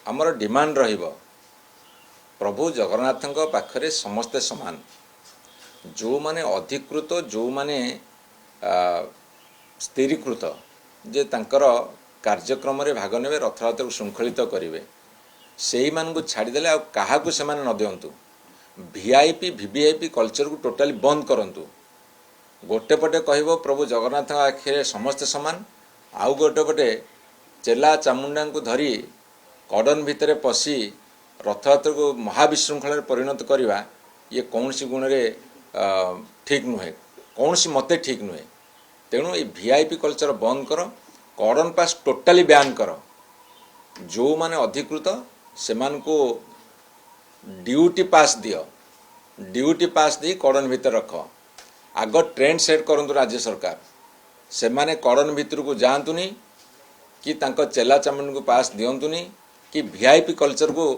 आमर डिमांड रहिबो प्रभु जगन्नाथ पाखरे समस्ते समान। जो माने अधिकृत जो माने स्थिरीकृत जे तांकर कार्यक्रम रे भाग नेबे रथयात्रा को श्रृंखलित करेंगे से मानू छाड़देले आ क्या से न दिंतु। वीआईपी वीवीआईपी कल्चर को टोटाली बंद करंतु। गोटे पटे कह प्रभु जगन्नाथ आखिरे समस्ते समान, आउ गोटे पटे चेला चामुंडा को धरी कड़न भितर पशि रथयात्रा को महाविशृंखल परिणत करवा ये कौन सी गुण रे ठीक नुहे, कौन सी मते ठीक नुहे। तेणु ये वीआईपी कल्चर बंद कर, कड़न पास टोटाली बैन कर। जो माने अधिकृत से को ड्यूटी पास दियो, ड्यूटी पास दी कड़न भितर रख। आग ट्रेंड सेट करंतु राज्य सरकार, से माने कड़न भितर को जातुनी कि तांको चेला चामुंड को पास दिंतुनी कि वीआईपी कल्चर को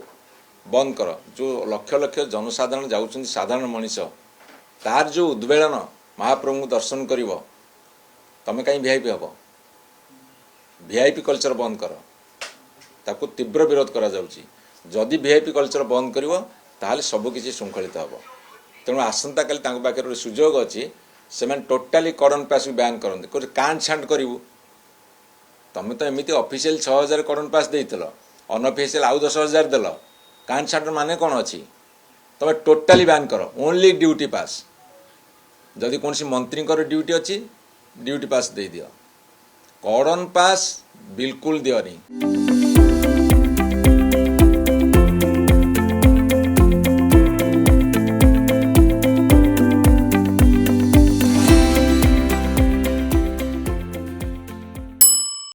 बंद कर। जो लक्ष लक्ष जनसाधारण जाउछन साधारण मनीष तार जो उद्वेलन महाप्रभु को दर्शन करिवो तमे कहीं वीआईपी हबो। वीआईपी कल्चर बंद कर, ताकू तीव्र विरोध करा जाउची। जदि वीआईपी कल्चर बंद करिवो ताहाले सब किछि श्रृंखलित हबो। तेणु आसंता काली तांको पाखे सुजोग अछि से टोटाली कड़न पास बैन करते कोई कांड छांड करू। तुम तो एमती ऑफिशियल 6000 कड़न पास देइतलो, अनऑफिशियल आउ 10,000 देल। कांड छांड माने कौन अच्छी? तुम टोटाली बैन कर, ओनली ड्यूटी पास। जदि कौन सी मंत्री ड्यूटी अच्छी ड्यूटी पास दे दियो, कड़न पास बिल्कुल दियोनी।